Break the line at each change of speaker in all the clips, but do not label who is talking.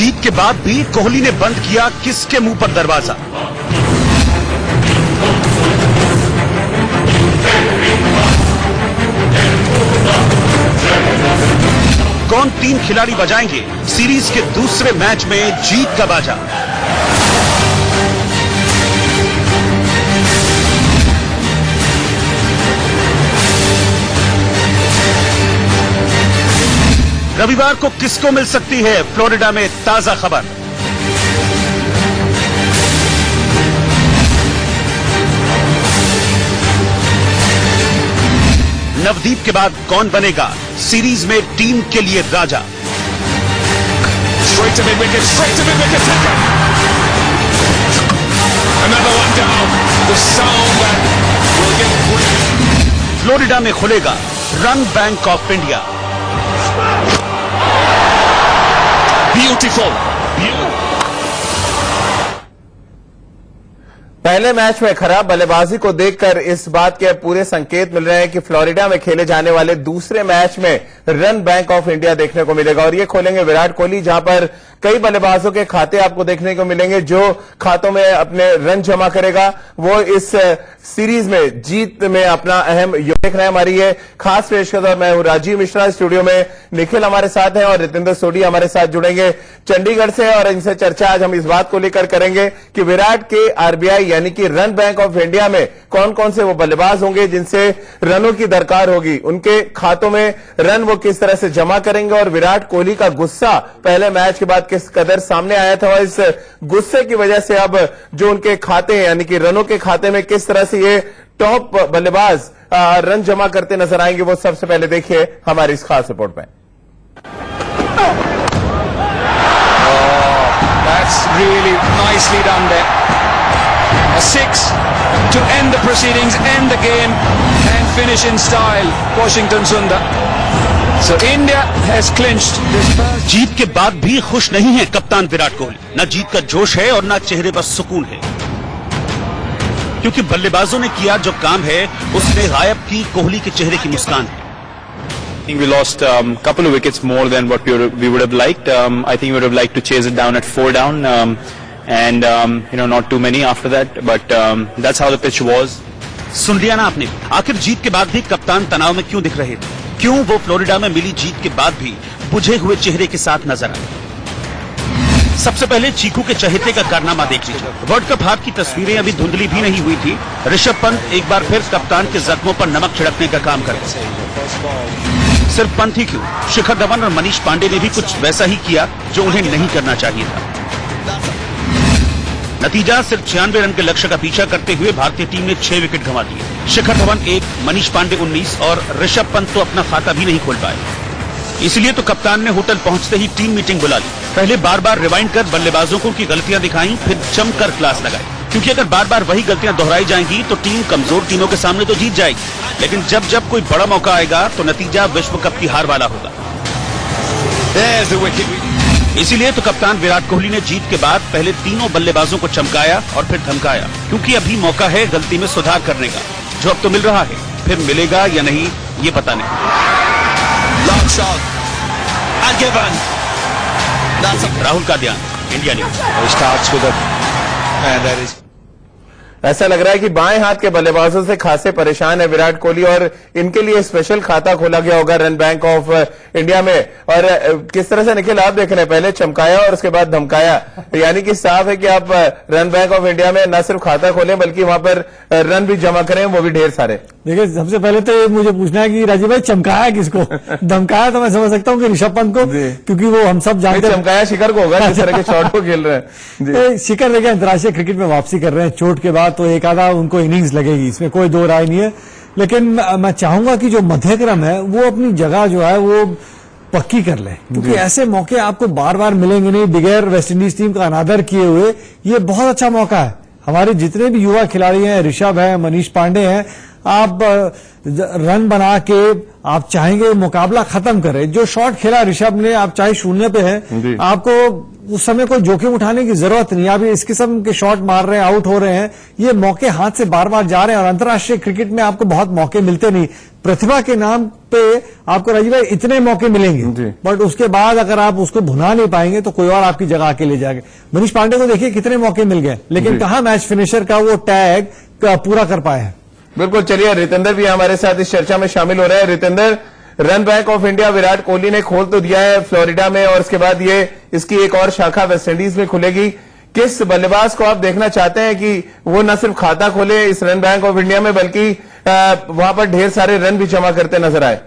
जीत के बाद भी कोहली ने बंद किया किसके मुंह पर दरवाजा? कौन 3 खिलाड़ी बजाएंगे सीरीज के दूसरे मैच में जीत का बाजा? रविवार को किसको मिल सकती है फ्लोरिडा में ताजा खबर? नवदीप के बाद कौन बनेगा सीरीज में टीम के लिए राजा? फ्लोरिडा में खुलेगा run bank of India. Beautiful.
पहले मैच में खराब बल्लेबाजी को देखकर इस बात के पूरे संकेत मिल रहे हैं कि फ्लोरिडा में खेले जाने वाले दूसरे मैच में रन बैंक ऑफ इंडिया देखने को मिलेगा और ये खोलेंगे विराट कोहली, जहां पर कई बल्लेबाजों के खाते आपको देखने को मिलेंगे जो खातों में अपने रन जमा करेगा वो इस सीरीज में जीत में अपना अहम योगदान है। हमारी ये खास पेशकश और मैं हूं राजीव मिश्रा। स्टूडियो में निखिल हमारे साथ हैं और रितेंद्र सोडी हमारे साथ जुड़ेंगे चंडीगढ़ से और इनसे चर्चा आज हम इस बात को लेकर करेंगे कि विराट के आरबीआई यानी कि रन बैंक ऑफ इंडिया में कौन कौन से वो बल्लेबाज होंगे जिनसे रनों की दरकार होगी, उनके खातों में रन वो किस तरह से जमा करेंगे और विराट कोहली का गुस्सा पहले मैच के बाद किस कदर सामने आया था और इस गुस्से की वजह से अब जो उनके खाते यानी कि रनों के खाते में किस तरह से ये टॉप बल्लेबाज रन जमा करते नजर आएंगे, वो सबसे पहले देखिए हमारी इस खास रिपोर्ट में।
That's really nicely done there. A 6 to end the proceedings, end the game and finish in style. Washington Sundar. So India has clinched this first.
जीत के बाद भी खुश नहीं है कप्तान विराट कोहली। न जीत का जोश है और न चेहरे पर सुकून है, क्योंकि बल्लेबाजों ने किया जो काम है उसने गायब की कोहली के चेहरे की मुस्कान है।
I think we lost couple of wickets more than what we would have liked. I think we would have liked to chase it down at 4 down, and not too many after that. But that's how the pitch was.
सुन लिया ना आपने? आखिर जीत के बाद भी कप्तान तनाव में क्यों दिख रहे थे? क्यों वो फ्लोरिडा में मिली जीत के बाद भी बुझे हुए चेहरे के साथ नजर आए? सबसे पहले चीकू के चहेते का कारनामा देख लीजिए। वर्ल्ड कप हार की तस्वीरें अभी धुंधली भी नहीं हुई थी। ऋषभ पंत एक बार फिर कप्तान के जख्मों पर नमक छिड़कने का काम कर रहे। सिर्फ पंत ही क्यों, शिखर धवन और मनीष पांडे ने भी कुछ वैसा ही किया जो उन्हें नहीं करना चाहिए था। नतीजा सिर्फ 96 रन के लक्ष्य का पीछा करते हुए भारतीय टीम ने 6 विकेट गंवा दिए। शिखर धवन 1, मनीष पांडे 19 और ऋषभ पंत तो अपना खाता भी नहीं खोल पाए। इसलिए तो कप्तान ने होटल पहुंचते ही टीम मीटिंग बुला ली। पहले बार बार रिवाइंड कर बल्लेबाजों को उनकी गलतियां दिखाई, फिर जमकर क्लास लगाई, क्योंकि अगर बार बार वही गलतियां दोहराई जाएंगी तो टीम कमजोर टीमों के सामने तो जीत जाएगी, लेकिन जब जब कोई बड़ा मौका आएगा तो नतीजा विश्व कप की हार वाला होगा। इसीलिए तो कप्तान विराट कोहली ने जीत के बाद पहले तीनों बल्लेबाजों को चमकाया और फिर धमकाया, क्योंकि अभी मौका है गलती में सुधार करने का, जो अब तो मिल रहा है, फिर मिलेगा या नहीं ये पता नहीं। राहुल का ध्यान, इंडिया न्यूज।
ऐसा लग रहा है कि बाएं हाथ के बल्लेबाजों से खासे परेशान है विराट कोहली और इनके लिए स्पेशल खाता खोला गया होगा रन बैंक ऑफ इंडिया में। और किस तरह से निखिल आप देख रहे हैं, पहले चमकाया और उसके बाद धमकाया, यानी कि साफ है कि आप रन बैंक ऑफ इंडिया में न सिर्फ खाता खोलें बल्कि वहां पर रन भी जमा करें, वो भी ढेर सारे।
देखिए, सबसे पहले तो मुझे पूछना है कि राजीव भाई चमकाया किसको? धमकाया तो मैं समझ सकता हूँ कि ऋषभ पंत को, क्योंकि वो हम सब जानते हैं।
चमकाया शिखर को होगा जिस तरह के शॉट को खेल रहे हैं।
शिखर देखिए अंतर्राष्ट्रीय क्रिकेट में वापसी कर रहे हैं चोट के बाद, तो एक आधा उनको इनिंग्स लगेगी, इसमें कोई दो राय नहीं है। लेकिन मैं चाहूंगा कि जो मध्यक्रम है वो अपनी जगह जो है वो पक्की कर ले, क्योंकि ऐसे मौके आपको बार बार मिलेंगे नहीं। बगैर वेस्टइंडीज टीम का अनादर किए हुए ये बहुत अच्छा मौका है। हमारे जितने भी युवा खिलाड़ी हैं, ऋषभ है, मनीष पांडे हैं, आप रन बना के आप चाहेंगे मुकाबला खत्म करें। जो शॉट खेला ऋषभ ने, आप चाहे 0 पे हैं, आपको उस समय कोई जोखिम उठाने की जरूरत नहीं। आप इस किस्म के शॉट मार रहे हैं, आउट हो रहे हैं, ये मौके हाथ से बार बार जा रहे हैं और अंतर्राष्ट्रीय क्रिकेट में आपको बहुत मौके मिलते नहीं। प्रतिभा के नाम पे आपको राजीव भाई इतने मौके मिलेंगे, बट उसके बाद अगर आप उसको भुना नहीं पाएंगे तो कोई और आपकी जगह आके ले जाएगा। मनीष पांडे को देखिए कितने मौके मिल गए, लेकिन कहां मैच फिनिशर का वो टैग पूरा कर पाए हैं।
बिल्कुल, चलिए रितेंद्र भी हमारे साथ इस चर्चा में शामिल हो रहे हैं। Ritendra, run bank of India Virat Kohli ने खोल तो दिया है फ्लोरिडा में, और इसके बाद ये इसकी एक और शाखा वेस्टइंडीज में खुलेगी। किस बल्लेबाज को आप देखना चाहते हैं कि वो न सिर्फ खाता खोले इस रन बैंक ऑफ इंडिया में, बल्कि वहां पर ढेर सारे रन भी जमा करते नजर आए?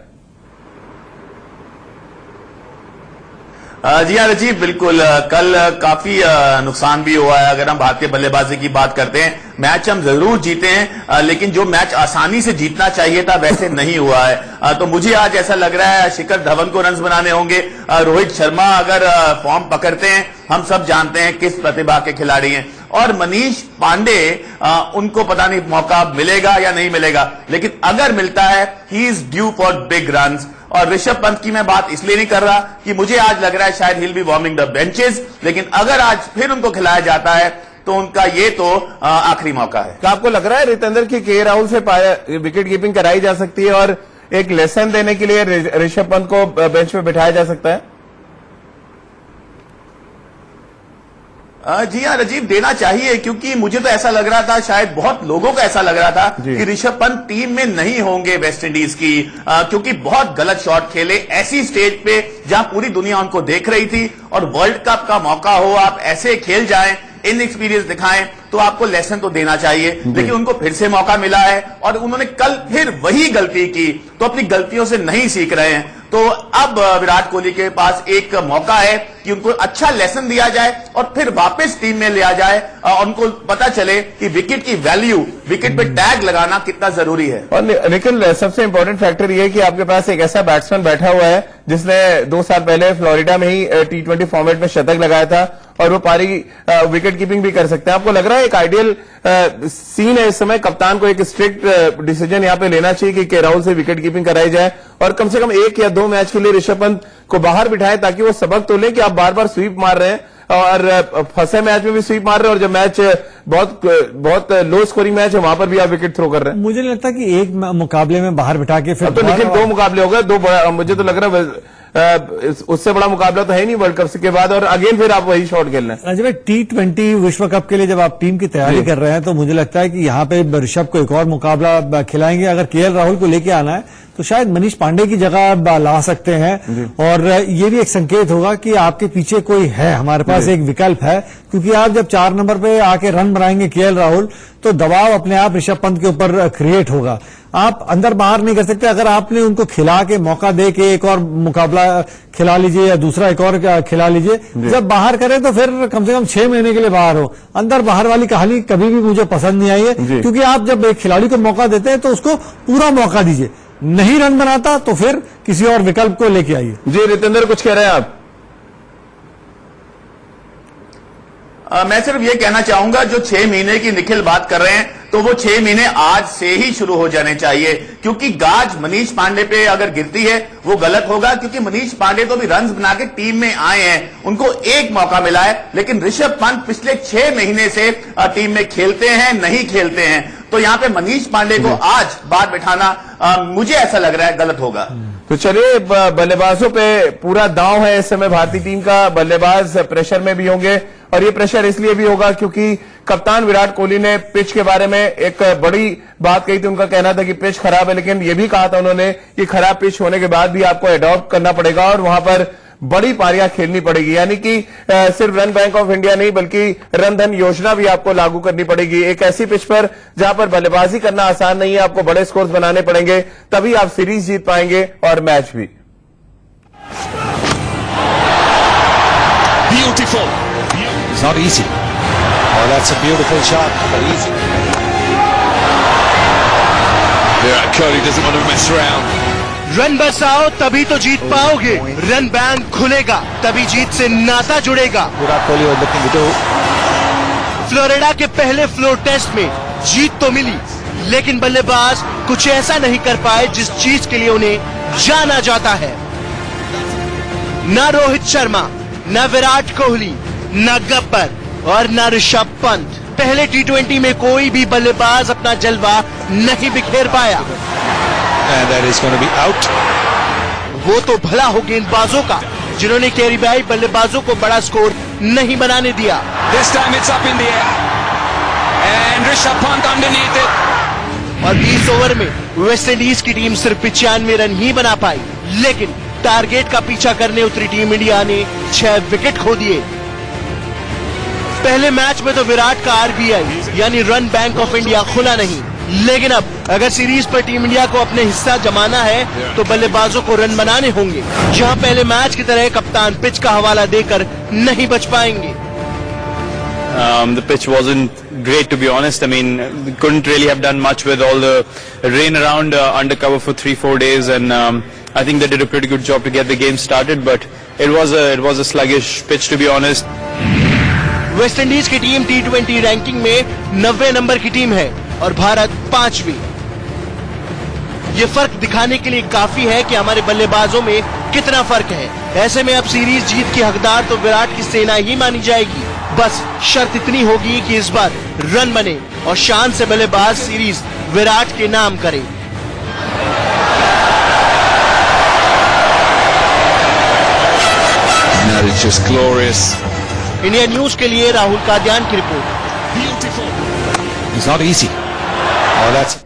जी हाँ रजीव, बिल्कुल। कल काफी नुकसान भी हुआ है। अगर हम भारतीय बल्लेबाजी की बात करते हैं, मैच हम जरूर जीते हैं, लेकिन जो मैच आसानी से जीतना चाहिए था वैसे नहीं हुआ है। तो मुझे आज ऐसा लग रहा है शिखर धवन को रन्स बनाने होंगे। रोहित शर्मा अगर फॉर्म पकड़ते हैं, हम सब जानते हैं किस प्रतिभा के खिलाड़ी हैं, और मनीष पांडे उनको पता नहीं मौका मिलेगा या नहीं मिलेगा, लेकिन अगर मिलता है he is due for big runs. और ऋषभ पंत की मैं बात इसलिए नहीं कर रहा कि मुझे आज लग रहा है शायद हिल बी वार्मिंग द बेंचेस, लेकिन अगर आज फिर उनको खिलाया जाता है तो उनका ये तो आखिरी मौका है।
क्या आपको लग रहा है रितेंद्र की के राहुल से विकेट कीपिंग कराई जा सकती है और एक लेसन देने के लिए ऋषभ पंत को बेंच पे बिठाया जा सकता है?
जी हाँ रजीव, देना चाहिए, क्योंकि मुझे तो ऐसा लग रहा था, शायद बहुत लोगों को ऐसा लग रहा था कि ऋषभ पंत टीम में नहीं होंगे वेस्ट इंडीज की, क्योंकि बहुत गलत शॉट खेले ऐसी स्टेज पे जहां पूरी दुनिया उनको देख रही थी। और वर्ल्ड कप का मौका हो, आप ऐसे खेल जाएं, इनएक्सपीरियंस दिखाएं, तो आपको लेसन तो देना चाहिए। लेकिन उनको फिर से मौका मिला है और उन्होंने कल फिर वही गलती की, तो अपनी गलतियों से नहीं सीख रहे हैं। तो अब विराट कोहली के पास एक मौका है कि उनको अच्छा लेसन दिया जाए और फिर वापस टीम में लिया जाए, और उनको पता चले कि विकेट की वैल्यू, विकेट पे टैग लगाना कितना जरूरी है।
और निखिल, सबसे इंपॉर्टेंट फैक्टर यह है कि आपके पास एक ऐसा बैट्समैन बैठा हुआ है जिसने 2 साल पहले फ्लोरिडा में ही T20 फॉर्मेट में शतक लगाया था, और वो पारी विकेट कीपिंग भी कर सकते हैं। आपको लग रहा है एक आइडियल सीन है इस समय, कप्तान को एक स्ट्रिक्ट डिसीजन यहां पे लेना चाहिए कि के राहुल से विकेट कीपिंग कराई जाए, और कम से कम 1 या 2 मैच के लिए ऋषभ पंत को बाहर बिठाए, ताकि वो सबक तो ले कि आप बार बार स्वीप मार रहे हैं और फंसे मैच में भी स्वीप मार रहे हैं, और जब मैच बहुत लो स्कोरिंग मैच है वहां पर भी आप विकेट थ्रो कर रहे हैं।
मुझे नहीं लगता कि एक मुकाबले में बाहर बिठा के फिर
तो लेकिन 2 मुकाबले हो गए, मुझे तो लग रहा है उससे बड़ा मुकाबला तो है नहीं वर्ल्ड कप के बाद, और अगेन फिर आप वही शॉट खेलना है।
राजीव भाई, T20 विश्व कप के लिए जब आप टीम की तैयारी कर रहे हैं, तो मुझे लगता है कि यहाँ पे ऋषभ को एक और मुकाबला खिलाएंगे। अगर KL राहुल को लेके आना है तो शायद मनीष पांडे की जगह ला सकते हैं, और ये भी एक संकेत होगा कि आपके पीछे कोई है, हमारे पास एक विकल्प है। क्योंकि आप जब 4 नंबर पे आके रन बनाएंगे KL राहुल, तो दबाव अपने आप ऋषभ पंत के ऊपर क्रिएट होगा। आप अंदर बाहर नहीं कर सकते। अगर आपने उनको खिला के मौका दे के एक और मुकाबला खिला लीजिए या दूसरा एक और खिला लीजिए, जब बाहर करें तो फिर कम से कम 6 महीने के लिए बाहर हो। अंदर बाहर वाली कहानी कभी भी मुझे पसंद नहीं आई है, क्योंकि आप जब एक खिलाड़ी को मौका देते हैं तो उसको पूरा मौका दीजिए। नहीं रन बनाता तो फिर किसी और विकल्प को लेके आइए।
जी रितेंद्र, कुछ कह रहे हैं आप?
मैं सिर्फ ये कहना चाहूंगा, जो 6 महीने की निखिल बात कर रहे हैं, तो वो 6 महीने आज से ही शुरू हो जाने चाहिए, क्योंकि गाज मनीष पांडे पे अगर गिरती है वो गलत होगा, क्योंकि मनीष पांडे तो भी रन्स बना के टीम में आए हैं, उनको एक मौका मिला है। लेकिन ऋषभ पंत पिछले 6 महीने से टीम में खेलते हैं, नहीं खेलते हैं, तो यहां पे मनीष पांडे को आज बाहर बिठाना मुझे ऐसा लग रहा है गलत होगा।
तो चलिए, बल्लेबाजों पे पूरा दांव है इस समय भारतीय टीम का। बल्लेबाज प्रेशर में भी होंगे, और ये प्रेशर इसलिए भी होगा क्योंकि कप्तान विराट कोहली ने पिच के बारे में एक बड़ी बात कही थी। उनका कहना था कि पिच खराब है, लेकिन ये भी कहा था उन्होंने कि खराब पिच होने के बाद भी आपको अडॉप्ट करना पड़ेगा और वहां पर बड़ी पारियां खेलनी पड़ेगी। यानी कि सिर्फ रन बैंक ऑफ इंडिया नहीं, बल्कि रन धन योजना भी आपको लागू करनी पड़ेगी। एक ऐसी पिच पर जहां पर बल्लेबाजी करना आसान नहीं है, आपको बड़े स्कोर्स बनाने पड़ेंगे, तभी आप सीरीज जीत पाएंगे और मैच भी।
Beautiful. It's not easy. Oh, that's a beautiful shot, but easy. Virat Kohli doesn't want to mess around.
Run बरसाओ तभी तो जीत पाओगे, रन बैंक खुलेगा तभी जीत से नाता जुड़ेगा।
Virat Kohli was looking to do.
Florida के पहले फ्लोर टेस्ट में जीत तो मिली, लेकिन बल्लेबाज कुछ ऐसा नहीं कर पाए जिस चीज के लिए उन्हें जाना जाता है। ना रोहित शर्मा, ना विराट कोहली, न गब्बर और न ऋषभ पंत। पहले T20 में कोई भी बल्लेबाज अपना जलवा नहीं बिखेर पाया।
And that is going to be out.
वो तो भला हो गेंदबाजों का जिन्होंने कैरीबाई बल्लेबाजों को बड़ा स्कोर नहीं बनाने दिया।
This time it's up in the air. And Rishabh Pant underneath it.
और 20 ओवर में वेस्टइंडीज की टीम सिर्फ 95 रन ही बना पाई, लेकिन टारगेट का पीछा करने उतरी टीम इंडिया ने 6 विकेट खो दिए। पहले मैच में तो विराट का आरबीआई यानी रन बैंक ऑफ इंडिया खुला नहीं, लेकिन अब अगर सीरीज पर टीम इंडिया को अपने हिस्सा जमाना है तो बल्लेबाजों को रन बनाने होंगे, जहां पहले मैच की तरह कप्तान पिच का हवाला देकर नहीं बच पाएंगे।
The pitch wasn't great, to be honest. I mean, couldn't really have done much with all the rain around undercover for 3-4 days, and I think they did a pretty good job to get the game started. But it was a sluggish pitch, to be honest.
West Indies की team T20 ranking में 90 number की team है और भारत 5वीं। ये फर्क दिखाने के लिए काफी है कि हमारे बल्लेबाजों में कितना फर्क है। ऐसे में अब सीरीज जीत की हकदार तो विराट की सेना ही मानी जाएगी। बस शर्त इतनी होगी कि इस बार रन बने और शान से बल्लेबाज सीरीज विराट के नाम करे।
That is just glorious.
India news के लिए राहुल कादियान की report.
It's not easy. Oh, that's.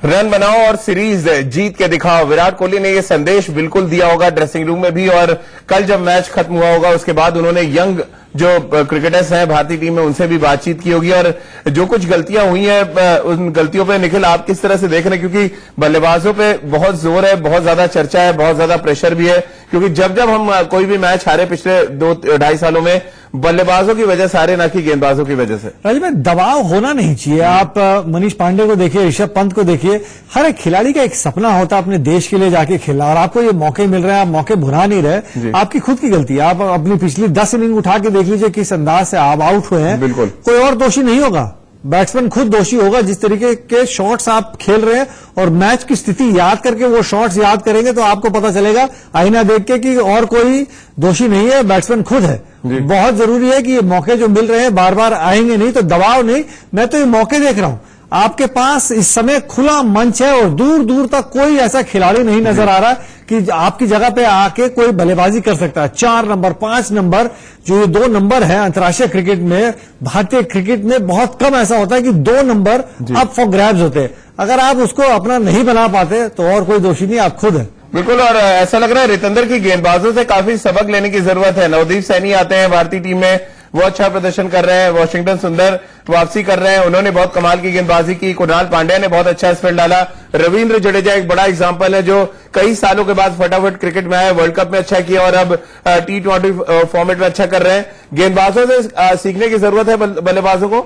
Run बनाओ और सीरीज जीत के दिखाओ। विराट कोहली ने यह संदेश बिल्कुल दिया होगा ड्रेसिंग रूम में भी, और कल जब मैच खत्म हुआ होगा उसके बाद उन्होंने यंग जो क्रिकेटर्स हैं भारतीय टीम में उनसे भी बातचीत की होगी, और जो कुछ गलतियां हुई हैं उन गलतियों पे निखिल आप किस तरह से देख रहे हैं? क्योंकि बल्लेबाजों पे बहुत जोर है, बहुत ज्यादा चर्चा है, बहुत ज्यादा प्रेशर भी है, क्योंकि जब जब हम कोई भी मैच हारे पिछले 2-2.5 सालों में बल्लेबाजों की वजह से हारे, ना कि गेंदबाजों की वजह से।
राजीव भाई, दबाव होना नहीं चाहिए। आप मनीष पांडे को देखिए, ऋषभ पंत को देखिए, हर एक खिलाड़ी का एक सपना होता है अपने देश के लिए जाके खेलना, और आपको ये मौके मिल रहे हैं, आप मौके भुना नहीं रहे। आपकी खुद की गलती है। आप अपनी पिछली 10 इनिंग उठा के देख लीजिए किस अंदाज से आप आउट हुए हैं।
बिल्कुल
कोई और दोषी नहीं होगा, बैट्समैन खुद दोषी होगा। जिस तरीके के शॉट्स आप खेल रहे हैं और मैच की स्थिति याद करके वो शॉट्स याद करेंगे तो आपको पता चलेगा आईना देख के कि और कोई दोषी नहीं है, बैट्समैन खुद है। बहुत जरूरी है कि ये मौके जो मिल रहे हैं बार बार आएंगे नहीं, तो दबाव नहीं, मैं तो ये मौके देख रहा हूं। आपके पास इस समय खुला मंच है और दूर दूर तक कोई ऐसा खिलाड़ी नहीं नजर आ रहा कि आपकी जगह पे आके कोई बल्लेबाजी कर सकता है। 4 नंबर 5 नंबर जो ये 2 नंबर है अंतर्राष्ट्रीय क्रिकेट में, भारतीय क्रिकेट में बहुत कम ऐसा होता है कि 2 नंबर अप फॉर ग्रैब्स होते हैं। अगर आप उसको अपना नहीं बना पाते तो और कोई दोषी नहीं, आप खुद है।
बिल्कुल, और ऐसा लग रहा है रितंदर की गेंदबाजों से काफी सबक लेने की जरूरत है। नवदीप सैनी आते हैं भारतीय टीम में, वो अच्छा प्रदर्शन कर रहे हैं। वॉशिंगटन सुंदर वापसी कर रहे हैं, उन्होंने बहुत कमाल की गेंदबाजी की। कुणाल पांड्या ने बहुत अच्छा स्पेल डाला। रविंद्र जडेजा एक बड़ा एग्जांपल है जो कई सालों के बाद फटाफट क्रिकेट में आए, वर्ल्ड कप में अच्छा किया और अब T20 फॉर्मेट में अच्छा कर रहे हैं। गेंदबाजों से सीखने की जरूरत है बल्लेबाजों को।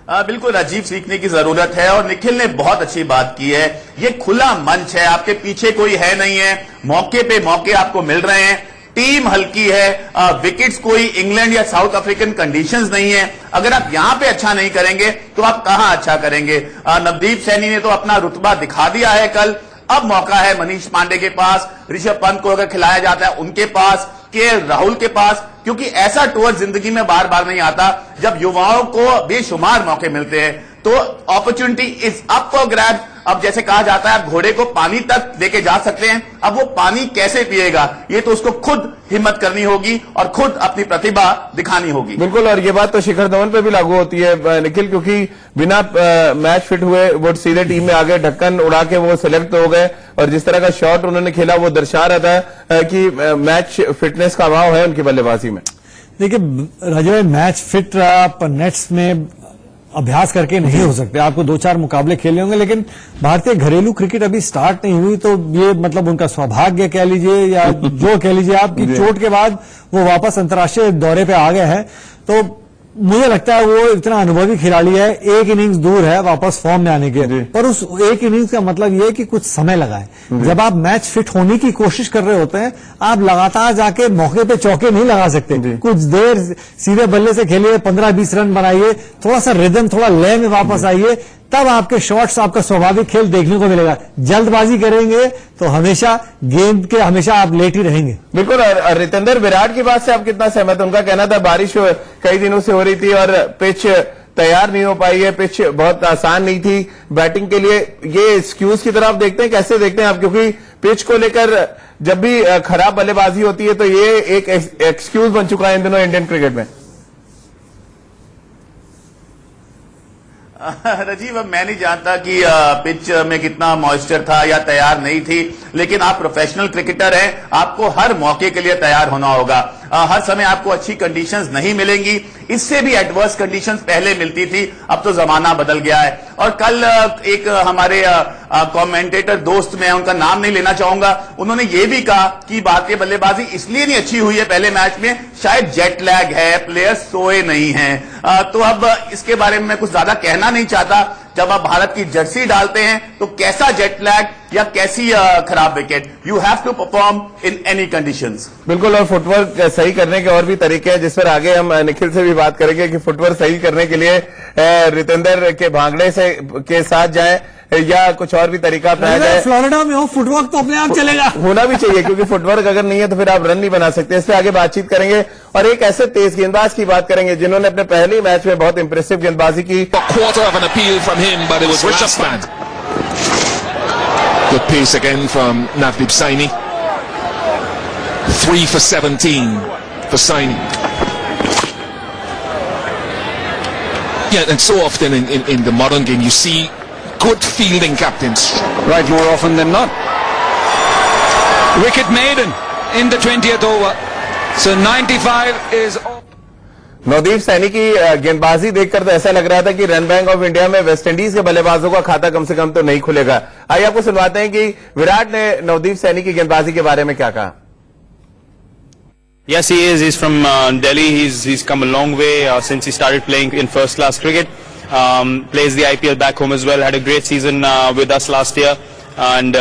बिल्कुल राजीव, सीखने की जरूरत है, और निखिल ने बहुत अच्छी बात की है। ये खुला मंच है, आपके पीछे कोई है नहीं है, मौके पे मौके आपको मिल रहे हैं, टीम हल्की है, विकेट्स कोई इंग्लैंड या साउथ अफ्रीकन कंडीशंस नहीं है। अगर आप यहां पे अच्छा नहीं करेंगे तो आप कहां अच्छा करेंगे? नवदीप सैनी ने तो अपना रुतबा दिखा दिया है कल। अब मौका है मनीष पांडे के पास, ऋषभ पंत को अगर खिलाया जाता है उनके पास, KL राहुल के पास, क्योंकि ऐसा टूर जिंदगी में बार बार नहीं आता जब युवाओं को बेशुमार मौके मिलते हैं। तो opportunity is up for grabs. अब जैसे कहा जाता है आप घोड़े को पानी तक लेके जा सकते हैं, अब वो पानी कैसे पिएगा ये तो उसको खुद हिम्मत करनी होगी और खुद अपनी प्रतिभा दिखानी होगी।
बिल्कुल, और ये बात तो शिखर धवन पे भी लागू होती है निखिल, क्योंकि बिना मैच फिट हुए वो सीधे टीम में आ गए, ढक्कन उड़ा के वो सिलेक्ट हो गए, और जिस तरह का शॉट उन्होंने खेला वो दर्शा रहा था कि मैच फिटनेस का अभाव है उनकी बल्लेबाजी में।
देखिए राजीव, मैच फिट आप नेट्स में अभ्यास करके नहीं हो सकते, आपको 2-4 मुकाबले खेलने होंगे, लेकिन भारतीय घरेलू क्रिकेट अभी स्टार्ट नहीं हुई, तो ये मतलब उनका सौभाग्य कह लीजिए या जो कह लीजिए आपकी चोट के बाद वो वापस अंतर्राष्ट्रीय दौरे पे आ गए हैं। तो मुझे लगता है वो इतना अनुभवी खिलाड़ी है, एक इनिंग्स दूर है वापस फॉर्म में आने के, पर उस एक इनिंग्स का मतलब ये है कि कुछ समय लगा है। जब आप मैच फिट होने की कोशिश कर रहे होते हैं, आप लगातार जाके मौके पे चौके नहीं लगा सकते। कुछ देर सीधे बल्ले से खेलिए, 15-20 रन बनाइए, थोड़ा सा रिदम, थोड़ा लय में वापस आइए, तब आपके शॉट्स, आपका स्वाभाविक खेल देखने को मिलेगा। जल्दबाजी करेंगे तो हमेशा गेंद के हमेशा आप लेट ही रहेंगे।
बिल्कुल। और रितेंद्र, विराट की बात से आप कितना सहमत? उनका कहना था बारिश कई दिनों से हो रही थी और पिच तैयार नहीं हो पाई है, पिच बहुत आसान नहीं थी बैटिंग के लिए। ये एक्सक्यूज की तरफ देखते हैं, कैसे देखते हैं आप? क्योंकि पिच को लेकर जब भी खराब बल्लेबाजी होती है तो ये एक एक्सक्यूज बन चुका है इन दिनों इंडियन क्रिकेट में।
राजीव, अब मैं नहीं जानता कि पिच में कितना मॉइस्चर था या तैयार नहीं थी, लेकिन आप प्रोफेशनल क्रिकेटर हैं, आपको हर मौके के लिए तैयार होना होगा। हर समय आपको अच्छी कंडीशंस नहीं मिलेंगी, इससे भी एडवर्स कंडीशंस पहले मिलती थी, अब तो जमाना बदल गया है। और कल एक हमारे कमेंटेटर दोस्त, मैं उनका नाम नहीं लेना चाहूंगा, उन्होंने ये भी कहा कि भारतीय बल्लेबाजी इसलिए नहीं अच्छी हुई है पहले मैच में, शायद जेट लैग है, प्लेयर्स सोए नहीं हैं। तो अब इसके बारे में मैं कुछ ज्यादा कहना नहीं चाहता। जब आप भारत की जर्सी डालते हैं तो कैसा जेट लैग या कैसी खराब wicket, you have to perform in any conditions.
बिल्कुल। और फुटवर्क सही करने के और भी तरीके हैं, जिस पर आगे हम निखिल से भी बात करेंगे कि फुटवर्क सही करने के लिए रितेंद्र के भांगड़े से के साथ जाएं या कुछ और भी तरीका अपनाया जाए।
फ्लोरिडा में हो, फुटवर्क तो अपने आप चलेगा,
होना भी चाहिए, क्योंकि फुटवर्क अगर नहीं है तो फिर आप रन नहीं बना सकते। इस पे आगे बातचीत करेंगे और एक ऐसे तेज गेंदबाज की बात करेंगे जिन्होंने अपने पहले मैच में बहुत इंप्रेसिव गेंदबाजी की।
Quarter of an appeal from him, but it was last man. Good piece again from Navdeep Saini. 3 for 17 for Saini. Yeah, and so often in the modern game you see good fielding captains.
Right, more often than not.
Wicket maiden in the 20th over. So 95 is off.
Navdeep Saini की गेंदबाजी देखकर तो ऐसा लग रहा था कि run bank of India में वेस्ट इंडीज के बल्लेबाजों का खाता कम से कम तो नहीं खुलेगा। आइए आपको सुनवाते हैं कि विराट ने नवदीप सैनी की गेंदबाजी के बारे में क्या कहा।
Yes, he is. He's from Delhi. He's come a long way since he started playing in first class cricket. Plays the IPL back home as well. Had a great season with us last year, and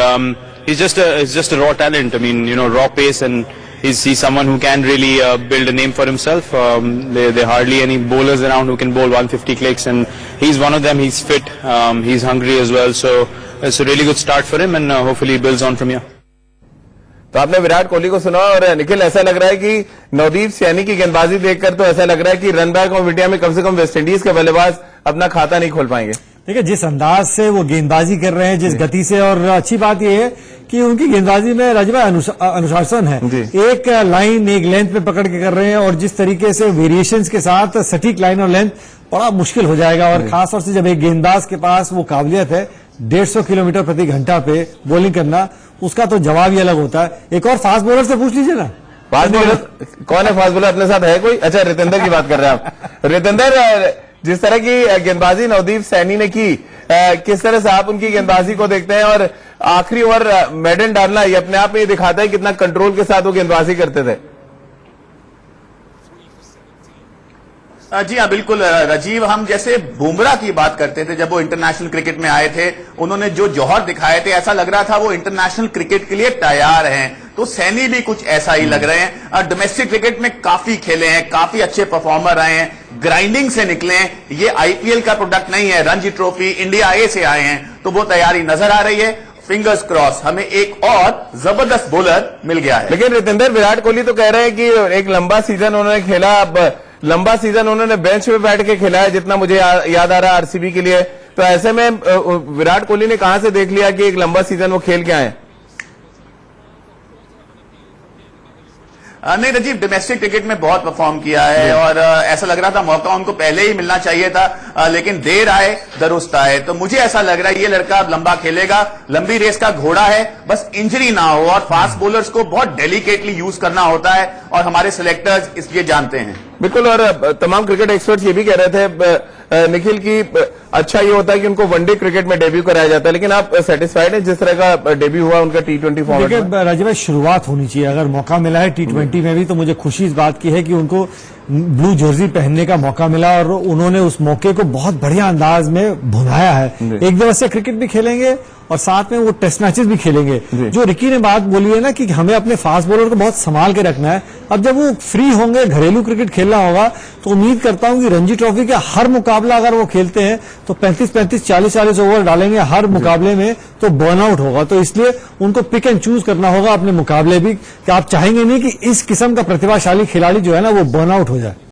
he's just a raw talent. I mean, you know, raw pace, and he's someone who can really build a name for himself. There are hardly any bowlers around who can bowl 150 clicks, and he's one of them. He's fit. He's hungry as well. So it's a really good start for him, and hopefully he builds on from here.
तो आपने विराट कोहली को सुना और निखिल, ऐसा लग रहा है कि नवदीप सैनी की गेंदबाजी देखकर तो ऐसा लग रहा है कि रन बैंक ऑफ इंडिया में कम से कम वेस्ट इंडीज के बल्लेबाज अपना खाता नहीं खोल पाएंगे।
देखिए, जिस अंदाज से वो गेंदबाजी कर रहे हैं, जिस गति से, और अच्छी बात यह है कि उनकी गेंदबाजी में राजभाई अनुशासन है। एक लाइन एक लेंथ पे पकड़ के कर रहे हैं और जिस तरीके से वेरिएशंस के साथ सटीक लाइन और लेंथ, बड़ा मुश्किल हो जाएगा। और खासतौर से जब एक गेंदबाज के पास वो काबिलियत है 150 किलोमीटर प्रति घंटा पे बॉलिंग करना, उसका तो जवाब ही अलग होता है। एक और फास्ट बॉलर से पूछ लीजिए ना।
फास्ट बॉलर कौन है? फास्ट बॉलर अपने साथ है कोई? अच्छा, रितेंद्र की बात कर रहे हैं आप। रितेंद्र, जिस तरह की गेंदबाजी नवदीप सैनी ने की, किस तरह से आप उनकी गेंदबाजी को देखते हैं? और आखिरी ओवर मेडन डालना, ये अपने आप में ये दिखाता है कितना कंट्रोल के साथ वो गेंदबाजी करते थे।
जी हाँ, बिल्कुल राजीव। हम जैसे बुमराह की बात करते थे, जब वो इंटरनेशनल क्रिकेट में आए थे, उन्होंने जो जौहर दिखाए थे, ऐसा लग रहा था वो इंटरनेशनल क्रिकेट के लिए तैयार हैं। तो सैनी भी कुछ ऐसा ही लग रहे हैं। डोमेस्टिक क्रिकेट में काफी खेले हैं, काफी अच्छे परफॉर्मर रहे हैं, ग्राइंडिंग से निकले हैं। ये आईपीएल का प्रोडक्ट नहीं है, रणजी ट्रॉफी, इंडिया ए से आए हैं, तो वो तैयारी नजर आ रही है। फिंगर्स क्रॉस, हमें एक और जबरदस्त बॉलर मिल गया है।
लेकिन रितेंद्र, विराट कोहली तो कह रहे हैं कि एक लंबा सीजन उन्होंने खेला, अब लंबा सीजन उन्होंने बेंच पे बैठ के खेला है, जितना मुझे याद आ रहा है आरसीबी के लिए। तो ऐसे में विराट कोहली ने कहां से देख लिया कि एक लंबा सीजन वो खेल के आए?
नहीं राजीव, डोमेस्टिक क्रिकेट में बहुत परफॉर्म किया है और ऐसा लग रहा था मौका उनको पहले ही मिलना चाहिए था, लेकिन देर आए दुरुस्त आए। तो मुझे ऐसा लग रहा है ये लड़का अब लंबा खेलेगा, लंबी रेस का घोड़ा है, बस इंजरी ना हो। और फास्ट बॉलर्स को बहुत डेलिकेटली यूज करना होता है और हमारे सिलेक्टर्स इसलिए जानते हैं।
बिल्कुल। और तमाम क्रिकेट एक्सपर्ट्स ये भी कह रहे थे निखिल की अच्छा ये होता है कि उनको वनडे क्रिकेट में डेब्यू कराया जाता है, लेकिन आप सेटिस्फाइड हैं जिस तरह का डेब्यू हुआ उनका टी20 फॉर्मेट में?
देखिए राजीव भाई, शुरुआत होनी चाहिए। अगर मौका मिला है टी20 में भी, तो मुझे खुशी इस बात की है कि उनको ब्लू जर्सी पहनने का मौका मिला और उन्होंने उस मौके को बहुत बढ़िया अंदाज में भुनाया है। एक दिवसीय क्रिकेट भी खेलेंगे और साथ में वो टेस्ट मैचेस भी खेलेंगे। जो रिकी ने बात बोली है ना कि हमें अपने फास्ट बॉलर को बहुत संभाल के रखना है, अब जब वो फ्री होंगे, घरेलू क्रिकेट खेलना होगा, तो उम्मीद करता हूं कि रणजी ट्रॉफी के हर मुकाबला अगर वो खेलते हैं तो 35-35, 40-40 ओवर डालेंगे हर मुकाबले में, तो बर्नआउट होगा। तो इसलिए उनको पिक एंड चूज करना होगा अपने मुकाबले भी, कि आप चाहेंगे नहीं कि इस किस्म का प्रतिभाशाली खिलाड़ी जो है ना वो बर्नआउट हो जाए।